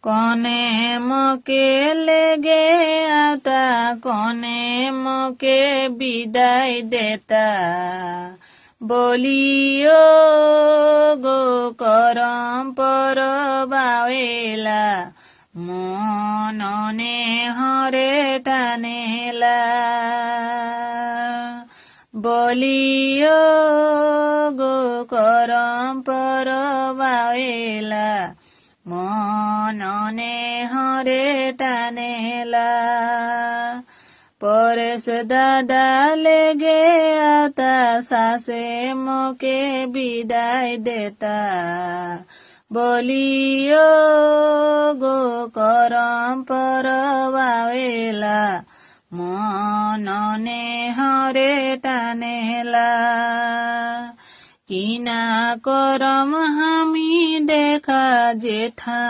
কনে মকে লেগে আতা কনে মকে বিদায় দেতা বলিও গো করম পর বাওয়েলা মননে হরে টানেলা বলিও গো করম পর বাওয়েলা মননে হরে টানেলা পরেশ দাদা লেগে আতা শাসে মকে বিদায় দেতা বলিও গো করম পর বাওয়েলা মননে হরে টানেলা কিনা করম হামি দেখা জেঠা